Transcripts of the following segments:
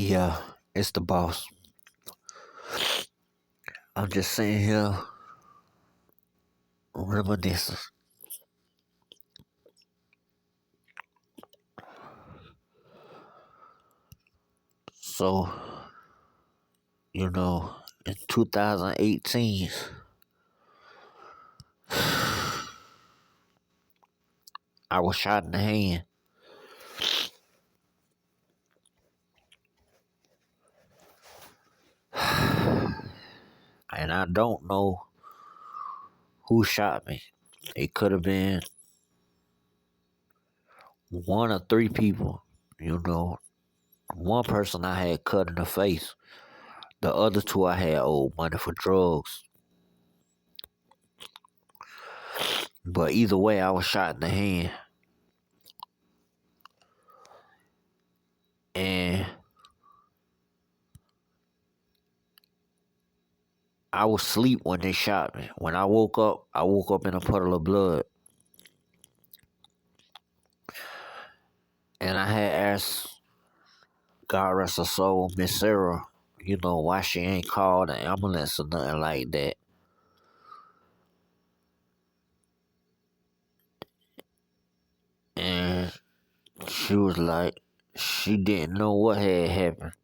Yeah, it's the boss. I'm just sitting here reminiscing. So, in 2018, I was shot in the hand. And I don't know who shot me. It could have been one or three people. You know, one person I had cut in the face. The other two I had owed money for drugs. But either way, I was shot in the hand. And I was asleep when they shot me. When I woke up in a puddle of blood. And I had asked God rest her soul, Miss Sarah, why she ain't called an ambulance or nothing like that. And she was like, she didn't know what had happened.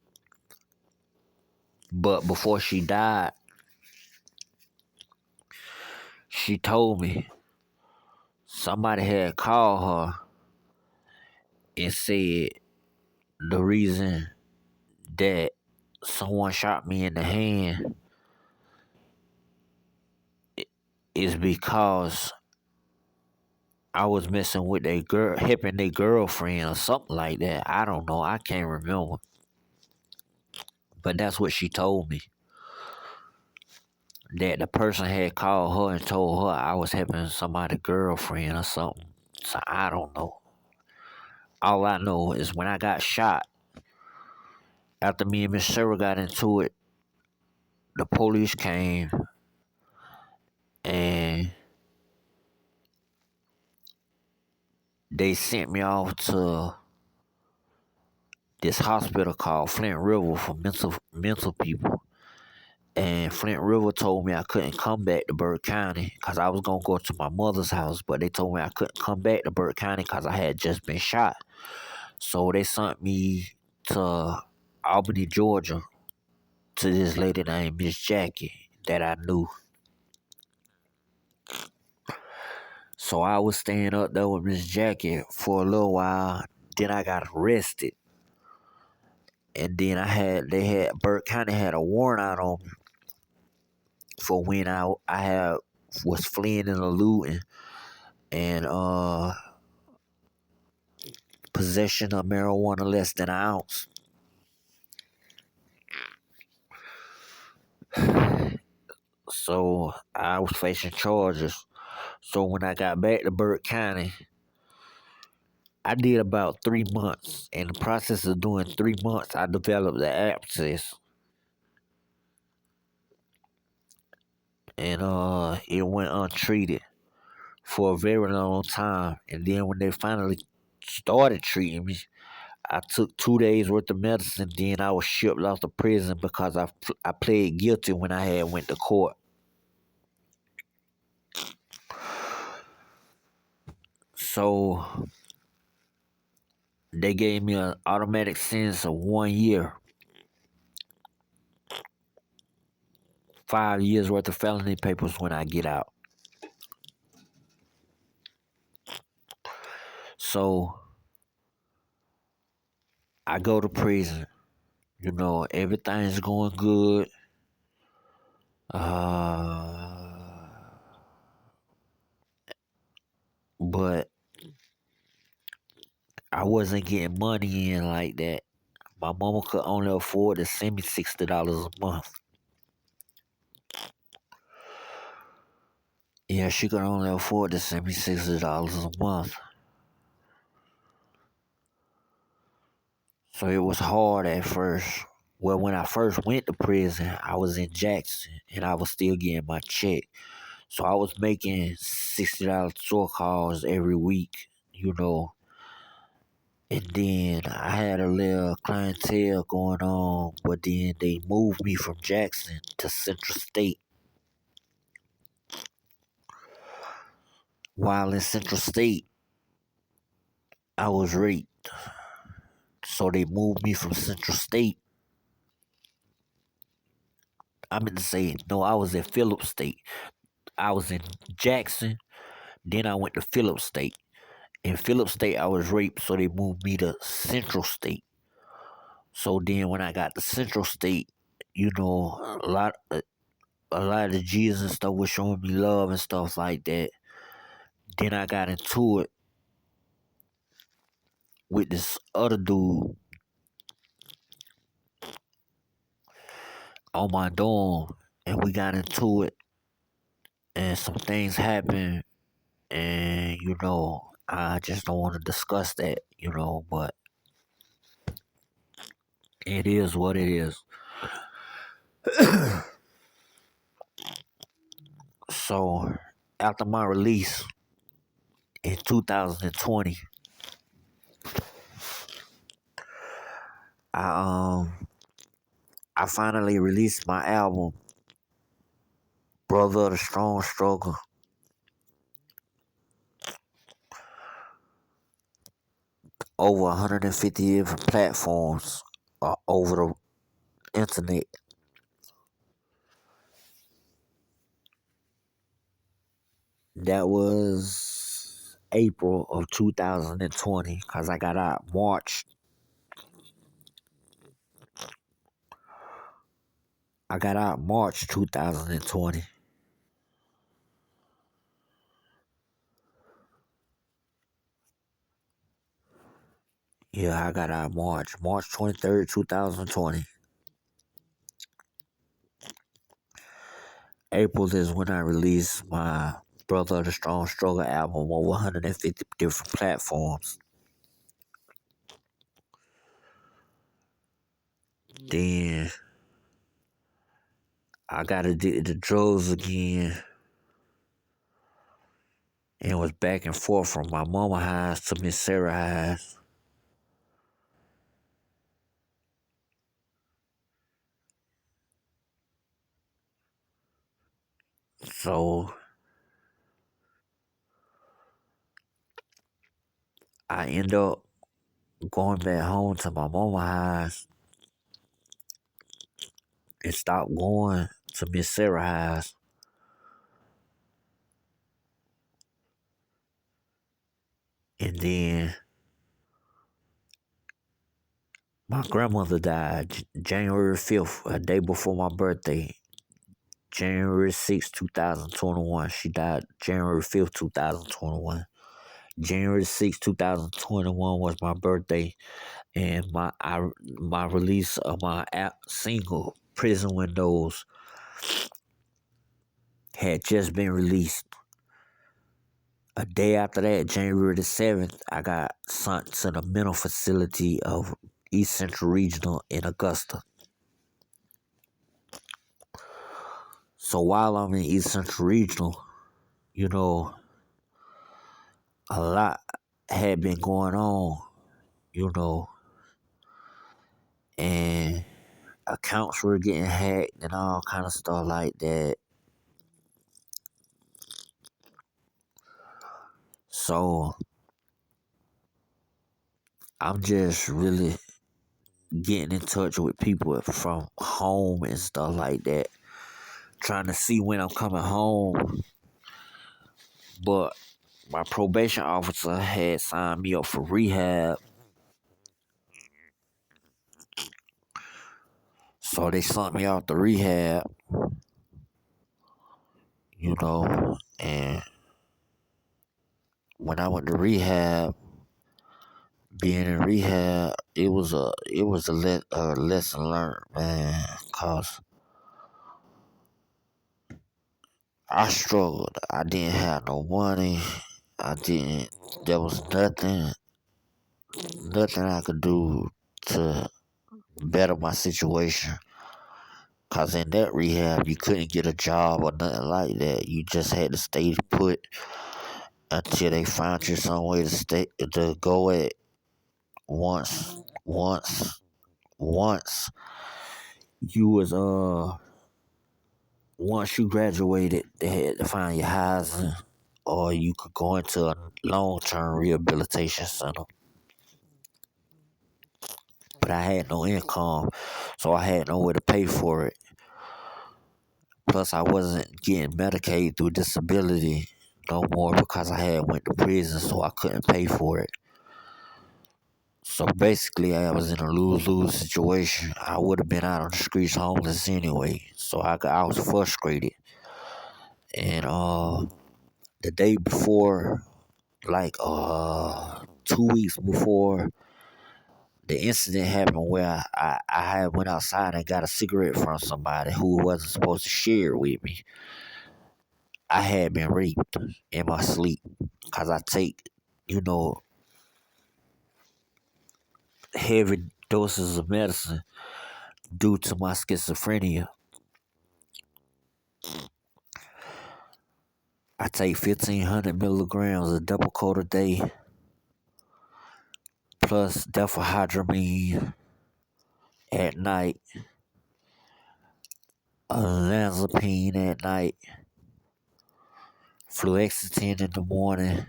But before she died, she told me somebody had called her and said the reason that someone shot me in the hand is because I was messing with a girl, helping their girlfriend or something like that. I don't know. I can't remember. But that's what she told me. That the person had called her and told her I was helping somebody's girlfriend or something. So I don't know. All I know is when I got shot, after me and Miss Sarah got into it, the police came and they sent me off to this hospital called Flint River for mental people. And Flint River told me I couldn't come back to Burke County because I was going to go to my mother's house, but they told me I couldn't come back to Burke County because I had just been shot. So they sent me to Albany, Georgia, to this lady named Miss Jackie that I knew. So I was staying up there with Miss Jackie for a little while. Then I got arrested. And then Burke County had a warrant out on me for when I had was fleeing and eluding and possession of marijuana less than an ounce. So I was facing charges. So when I got back to Burke County, I did about 3 months. In the process of doing 3 months, I developed the abscess. And it went untreated for a very long time. And then when they finally started treating me, I took 2 days worth of medicine. Then I was shipped off to prison because I pled guilty when I had went to court. So they gave me an automatic sentence of 1 year, 5 years worth of felony papers when I get out. So I go to prison. Everything's going good. But I wasn't getting money in like that. My mama could only afford to send me $60 a month. Yeah, she could only afford to send me $60 a month. So it was hard at first. Well, when I first went to prison, I was in Jackson and I was still getting my check. So I was making $60 tour calls every week, And then I had a little clientele going on, but then they moved me from Jackson to Central State. While in Central State, I was raped. So they moved me from Central State. I meant to say, no, I was in Phillips State. I was in Jackson, then I went to Phillips State. In Phillips State, I was raped, so they moved me to Central State. So then when I got to Central State, you know, a lot of the G's and stuff was showing me love and stuff like that. Then I got into it with this other dude on my dorm, and we got into it, and some things happened, and I just don't want to discuss that, but it is what it is. So after my release in 2020, I I finally released my album, Brother of the Strong Struggle, over 150 different platforms over the internet. That was April of 2020 because I got out March. I got out March 2020. Yeah, I got out March 23rd, 2020. April is when I released my Brother of the Strong Struggle album on 150 different platforms. Then I got addicted to drugs again and was back and forth from my mama house to Miss Sarah house. So I end up going back home to my mama house and stopped going to Miss Sarah house. And then my grandmother died January 5th, a day before my birthday. January 6th, 2021. She died January 5th, 2021. January 6th, 2021 was my birthday, and my release of my single, Prison Windows, had just been released. A day after that, January the 7th, I got sent to the mental facility of East Central Regional in Augusta. So while I'm in East Central Regional, you know, a lot had been going on, you know, and accounts were getting hacked and all kind of stuff like that. So I'm just really getting in touch with people from home and stuff like that, trying to see when I'm coming home. But my probation officer had signed me up for rehab, so they sent me out to rehab, and when I went to rehab, being in rehab, it was a lesson learned, man, cause I struggled. I didn't have no money. I didn't. There was nothing I could do to better my situation. Cause in that rehab, you couldn't get a job or nothing like that. You just had to stay put until they found you some way to go at. once once you was once you graduated, they had to find your housing, or you could go into a long term rehabilitation center. But I had no income, so I had nowhere to pay for it. Plus, I wasn't getting Medicaid through disability no more because I had went to prison, so I couldn't pay for it. So basically, I was in a lose-lose situation. I would have been out on the streets homeless anyway. So I was frustrated, and the day before, like 2 weeks before the incident happened, where I had went outside and got a cigarette from somebody who wasn't supposed to share it with me. I had been raped in my sleep because I take, you know, heavy doses of medicine due to my schizophrenia. I take 1,500 milligrams of double coat a day, plus diphenhydramine at night, olanzapine at night, fluoxetine in the morning,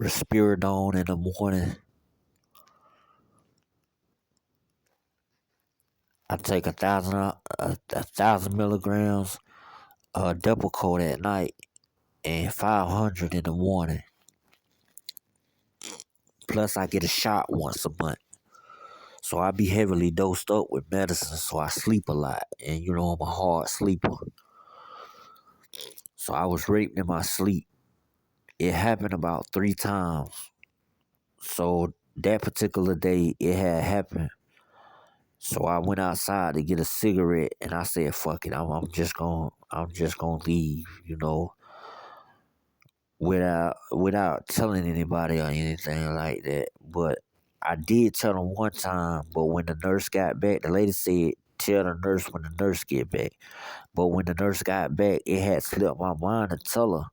risperidone in the morning. I take 1,000 milligrams of double coat at night and 500 in the morning. Plus, I get a shot once a month. So I be heavily dosed up with medicine, so I sleep a lot. And I'm a hard sleeper. So I was raped in my sleep. It happened about 3 times. So that particular day, it had happened. So I went outside to get a cigarette, and I said, "Fuck it, I'm just gonna leave," without telling anybody or anything like that. But I did tell them one time. But when the nurse got back, the lady said, "Tell the nurse when the nurse get back." But when the nurse got back, it had slipped my mind to tell her,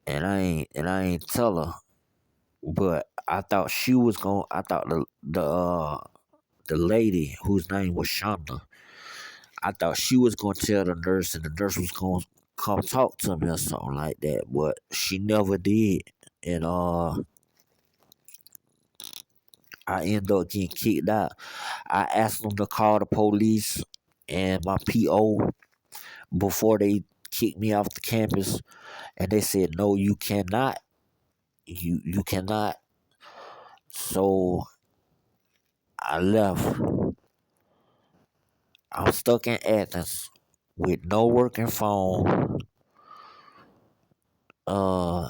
and I ain't tell her. But I thought she was going. I thought the lady whose name was Shonda. I thought she was going to tell the nurse, and the nurse was going to come talk to me or something like that. But she never did, and I ended up getting kicked out. I asked them to call the police and my PO before they kicked me off the campus, and they said, "No, you cannot. You cannot." So I left. I'm stuck in Athens with no working phone, no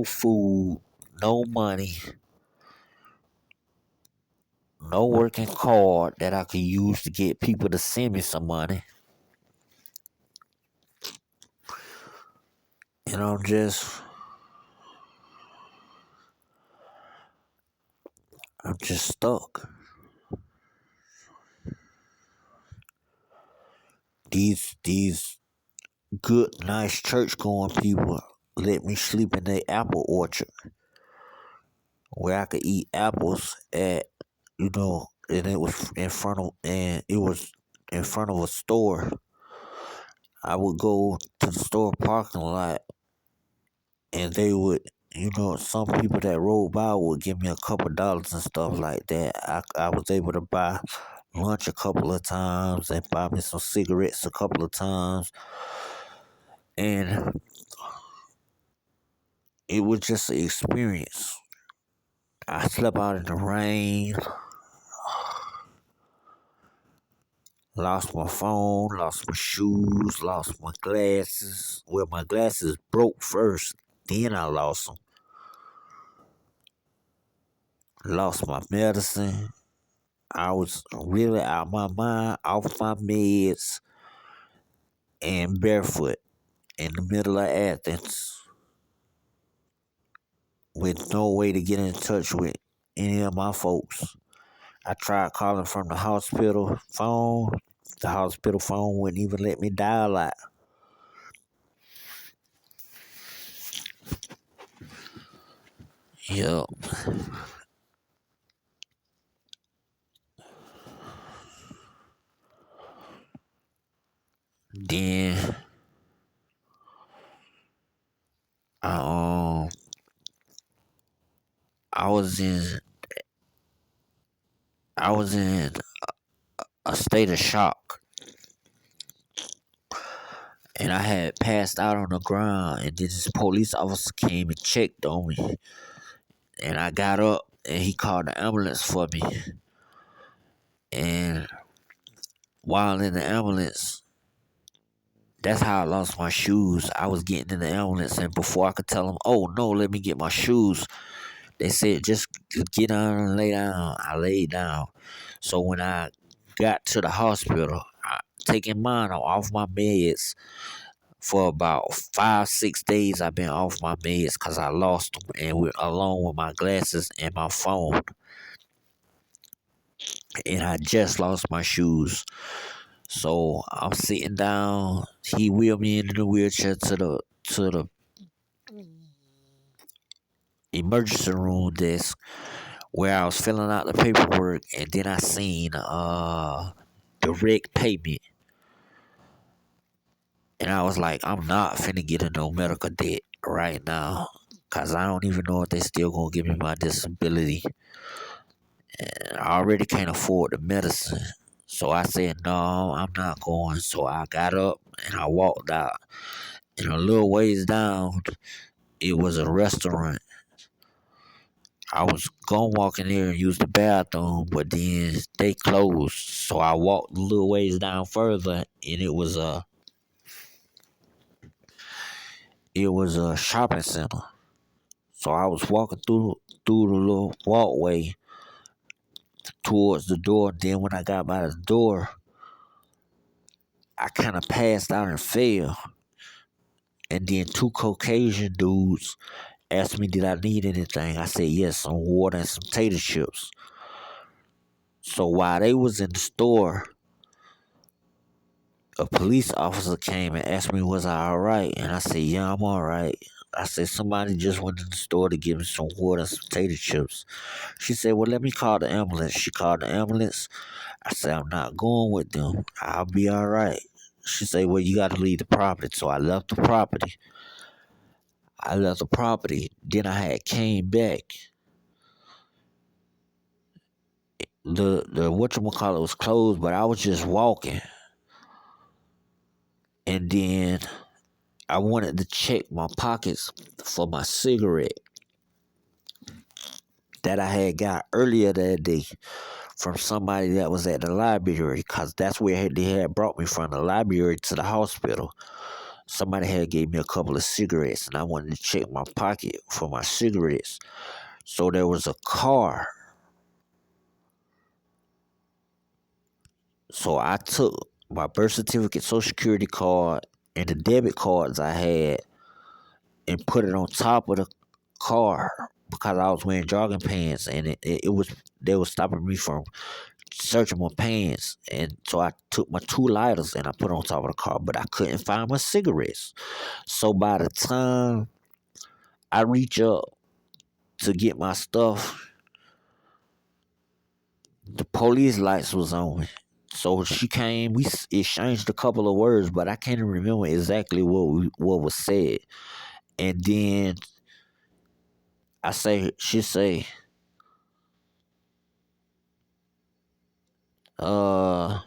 food, no money, no working card that I could use to get people to send me some money. And I'm just stuck. These good, nice church going people let me sleep in their apple orchard where I could eat apples and it was in front of a store. I would go to the store parking lot, and they would, some people that rode by would give me a couple dollars and stuff like that. I was able to buy lunch a couple of times and buy me some cigarettes a couple of times, and it was just an experience. I slept out in the rain, lost my phone, lost my shoes, lost my glasses. Well, my glasses broke first, then I lost them. Lost my medicine. I was really out my mind, off my meds, and barefoot in the middle of Athens with no way to get in touch with any of my folks. I tried calling from the hospital phone. The hospital phone wouldn't even let me dial out. Yup. Then I um I was in I was in a state of shock, and I had passed out on the ground, and then this police officer came and checked on me, and I got up, and he called the ambulance for me, and while in the ambulance, that's how I lost my shoes. I was getting in the ambulance, and before I could tell them, "Oh no, let me get my shoes," they said, "Just get down and lay down." I laid down. So when I got to the hospital, taking mine off my meds for about 5 6 days. I've been off my meds because I lost them, and along with my glasses and my phone, and I just lost my shoes. So I'm sitting down. He wheeled me into the wheelchair to the emergency room desk where I was filling out the paperwork, and then I seen direct payment, and I was like, I'm not finna get in no medical debt right now, cause I don't even know if they still gonna give me my disability. And I already can't afford the medicine. So I said, no, I'm not going. So I got up and I walked out. And a little ways down, it was a restaurant. I was gonna walk in there and use the bathroom, but then they closed. So I walked a little ways down further, and it was a shopping center. So I was walking through the little walkway towards the door. Then when I got by the door, I kind of passed out and fell. And then two Caucasian dudes asked me, did I need anything? I said, yes, some water and some tater chips. So while they was in the store, a police officer came and asked me, was I all right? And I said, yeah, I'm all right. I said, somebody just went in the store to give me some water and some tater chips. She said, well, let me call the ambulance. She called the ambulance. I said, I'm not going with them. I'll be all right. She said, well, you got to leave the property. So I left the property. Then I had came back. The whatchamacallit was closed, but I was just walking. And then I wanted to check my pockets for my cigarette that I had got earlier that day from somebody that was at the library, because that's where they had brought me from the library to the hospital. Somebody had gave me a couple of cigarettes, and I wanted to check my pocket for my cigarettes. So there was a car. So I took my birth certificate, social security card, and the debit cards I had, and put it on top of the car because I was wearing jogging pants, and it was they were stopping me from searching my pants, and so I took my two lighters and I put it on top of the car, but I couldn't find my cigarettes. So by the time I reach up to get my stuff, the police lights was on. So she came. We exchanged a couple of words, but I can't remember exactly what was said. And then she say, uh,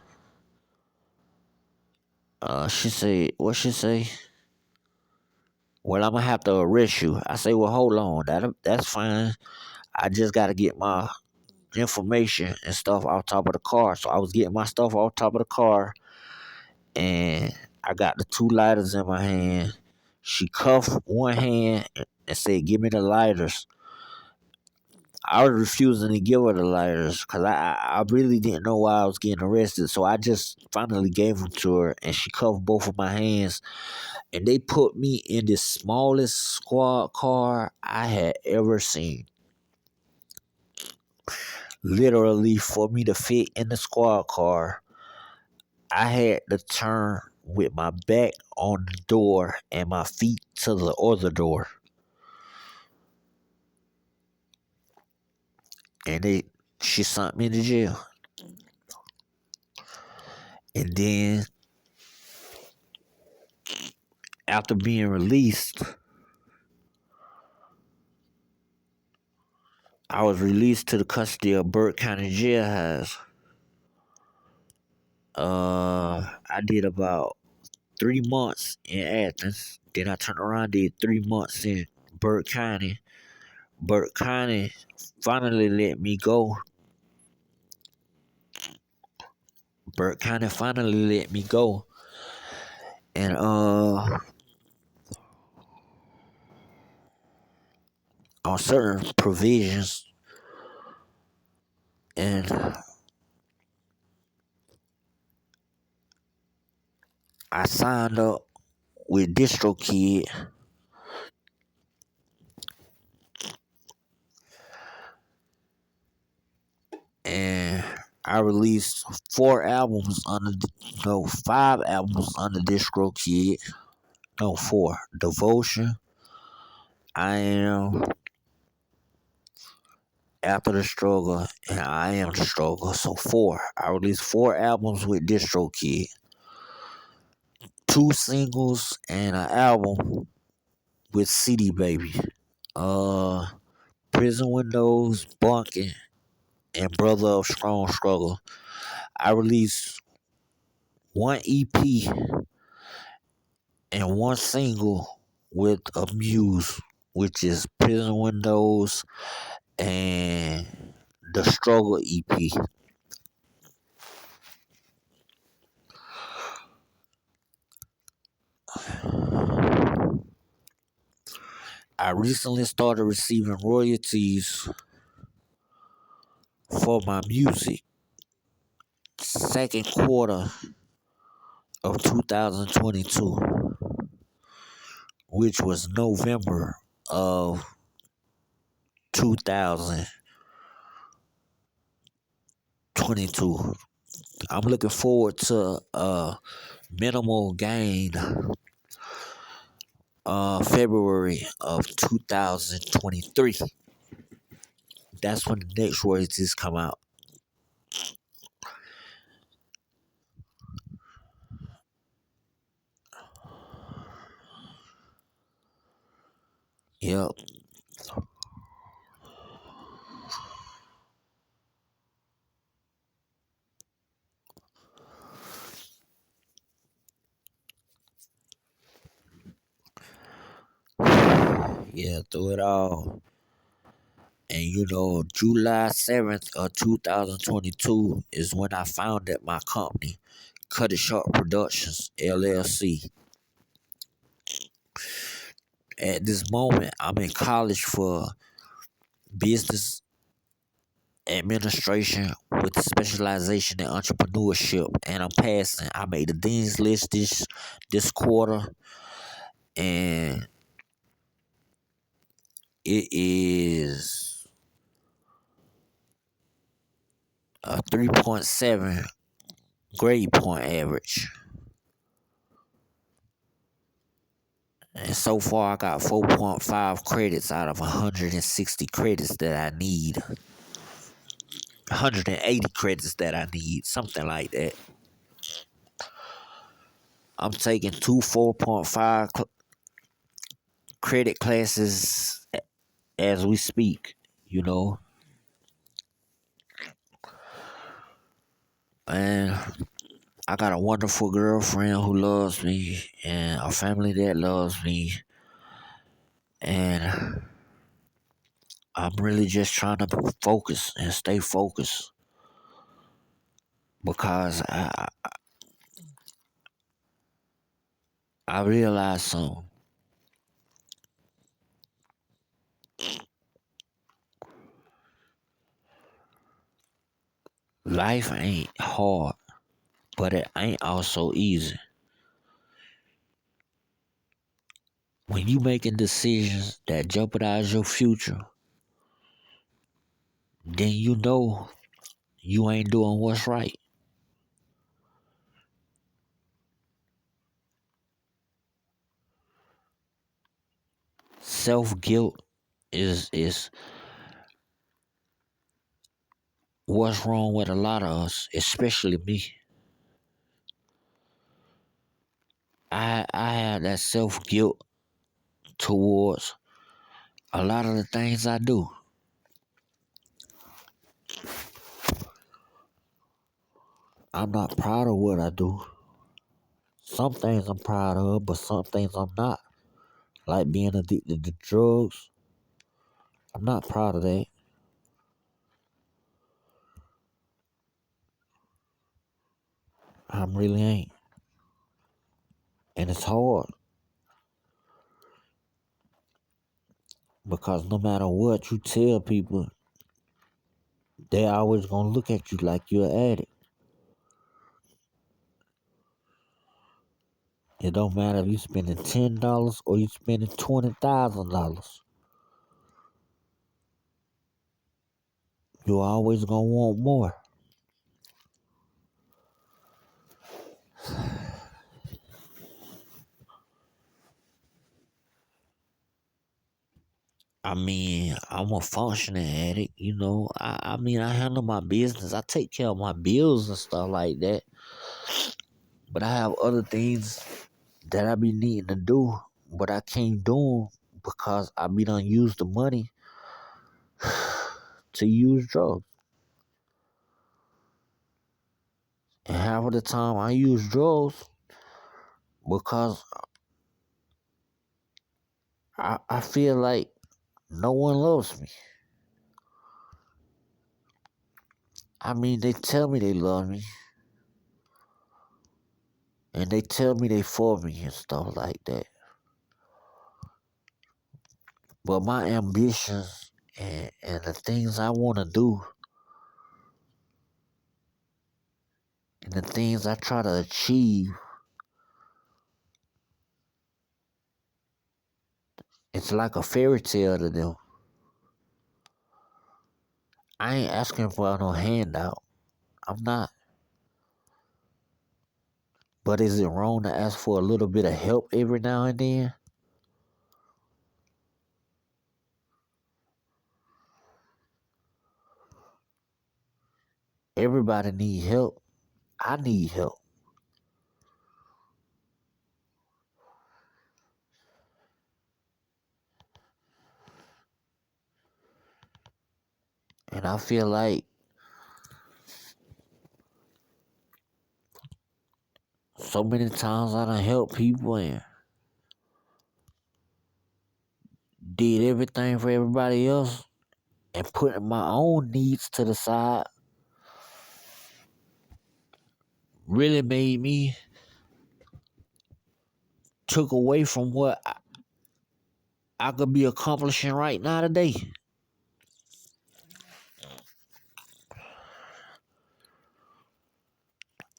she say, what she say? Well, I'm gonna have to arrest you. I say, well, hold on, that's fine. I just gotta get my information and stuff off top of the car. So I was getting my stuff off top of the car, and I got the two lighters in my hand. She cuffed one hand and said, "Give me the lighters." I was refusing to give her the lighters because I really didn't know why I was getting arrested. So I just finally gave them to her, and she cuffed both of my hands. And they put me in the smallest squad car I had ever seen. Literally, for me to fit in the squad car, I had to turn with my back on the door and my feet to the other door. and she sent me to jail. And then after being released, I was released to the custody of Burke County Jailhouse. I did about 3 months in Athens. Then I turned around and did 3 months in Burke County. Burke County finally let me go. Burke County finally let me go. And on certain provisions, and I signed up with DistroKid, and I released 4 albums under, no, 5 albums under DistroKid. No, 4. Devotion, I Am, After the Struggle, and I Am the Struggle. So 4. I released 4 albums with DistroKid, 2 singles, and an album with CD Baby. Uh, Prison Windows, Bunking, and Brother of Strong Struggle. I released 1 EP and 1 single with Amuse, which is Prison Windows and the Struggle EP. I recently started receiving royalties for my music. Second quarter of 2022, which was November of 2022. I'm looking forward to minimal gain February of 2023. That's when the next royalties come out. Yep. Yeah, through it all. And July 7th of 2022 is when I founded my company, Cut It Short Productions, LLC. At this moment, I'm in college for business administration with specialization in entrepreneurship, and I'm passing. I made the dean's list this quarter, and it is a 3.7 grade point average. And so far, I got 4.5 credits out of 160 credits that I need. 180 credits that I need, something like that. I'm taking two 4.5 credit classes as we speak, you know. And I got a wonderful girlfriend who loves me and a family that loves me. And I'm really just trying to focus and stay focused because I realized something. Life ain't hard, but it ain't also easy. When you making decisions that jeopardize your future, then you know you ain't doing what's right. Self guilt is what's wrong with a lot of us, especially me. I have that self guilt towards a lot of the things I do. I'm not proud of what I do. Some things I'm proud of, but some things I'm not. Like being addicted to drugs. I'm not proud of that. I really ain't. And it's hard because no matter what you tell people, they always gonna look at you like you're an addict. It don't matter if you spending $10 or you spending $20,000. You always gonna want more. I mean, I'm a functioning addict, you know. I handle my business. I take care of my bills and stuff like that. But I have other things that I be needing to do, but I can't do 'em because I be done use the money to use drugs. And half of the time I use drugs because I feel like no one loves me. I mean, they tell me they love me and they tell me they for me and stuff like that. But my ambitions and the things I want to do and the things I try to achieve, it's like a fairy tale to them. I ain't asking for no handout. I'm not. But is it wrong to ask for a little bit of help every now and then? Everybody need help. I need help. And I feel like so many times I done helped people and did everything for everybody else and putting my own needs to the side really made me took away from what I could be accomplishing right now today.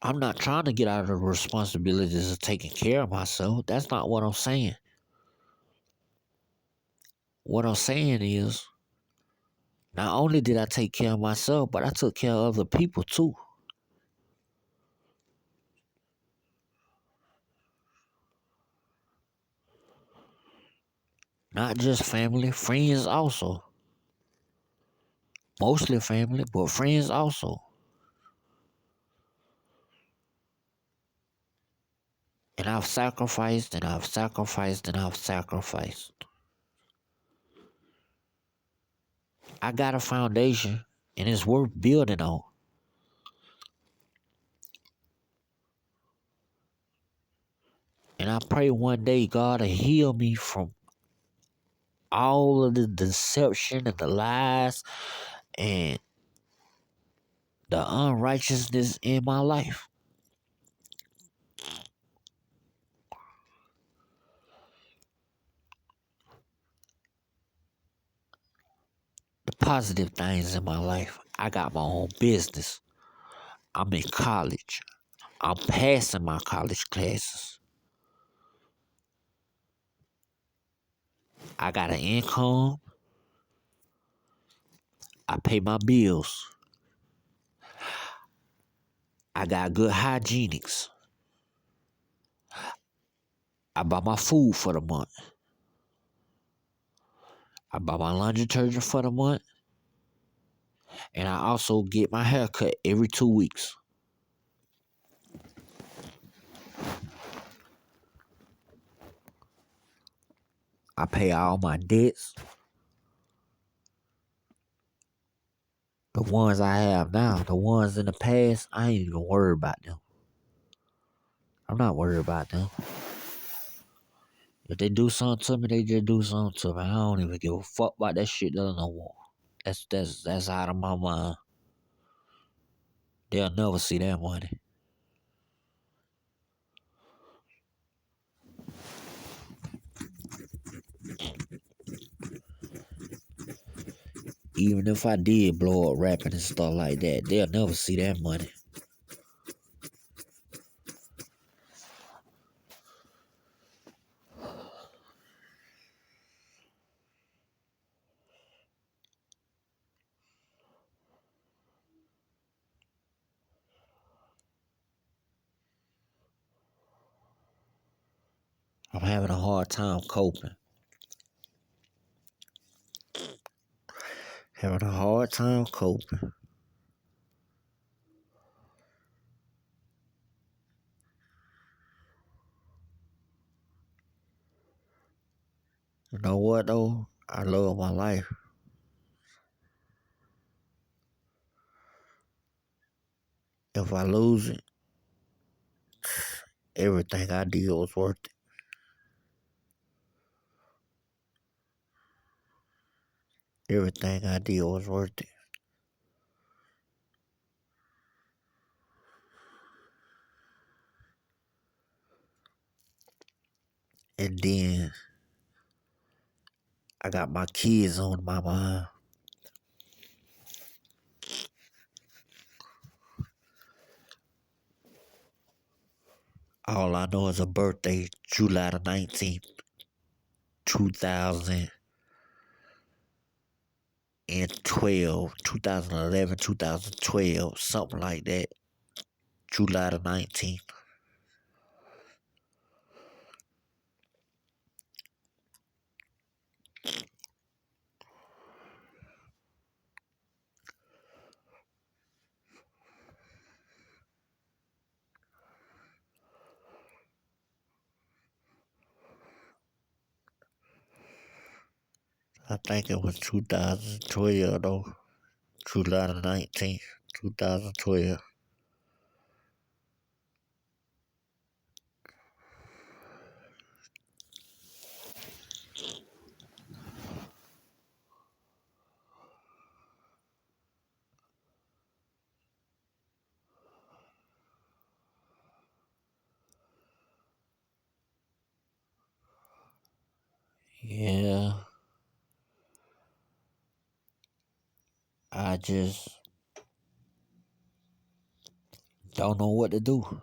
I'm not trying to get out of the responsibilities of taking care of myself. That's not what I'm saying. What I'm saying is, not only did I take care of myself, but I took care of other people too. Not just family, friends also. Mostly family, but friends also. And I've sacrificed and I've sacrificed and I've sacrificed. I got a foundation and it's worth building on. And I pray one day God will heal me from all of the deception and the lies and the unrighteousness in my life. The positive things in my life. I got my own business. I'm in college. I'm passing my college classes. I got an income. I pay my bills. I got good hygienics. I buy my food for the month. I buy my laundry detergent for the month. And I also get my hair cut every 2 weeks. I pay all my debts. The ones I have now, the ones in the past, I ain't even worried about them. I'm not worried about them. If they do something to me, they just do something to me. I don't even give a fuck about that shit no more. That's out of my mind. They'll never see that money. Even if I did blow up rapping and stuff like that, they'll never see that money. I'm having a hard time coping. Having a hard time coping. You know what though? I love my life. If I lose it, everything I did was worth it. Everything I did was worth it. And then I got my kids on my mind. All I know is a birthday, July the 19th, 2012, 2011, 2012, something like that. July the 19th. I think it was 2012 though. July the 19th, 2012. Yeah, I just don't know what to do.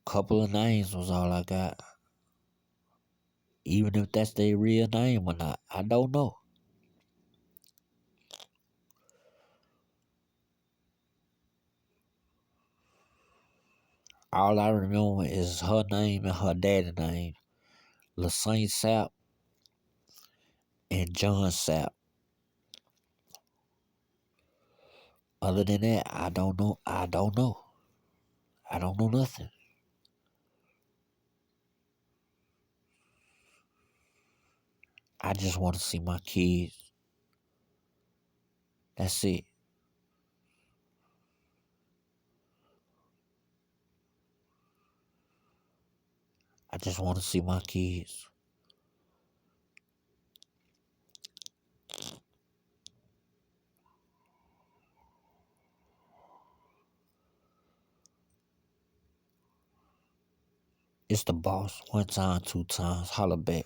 Couple of names was all I got. Even if that's their real name or not, I don't know. All I remember is her name and her daddy name, LaSaint Sapp and John Sapp. Other than that, I don't know. I don't know. I don't know nothing. I just want to see my kids. That's it. I just want to see my kids. It's the boss. One time, two times. Holla back.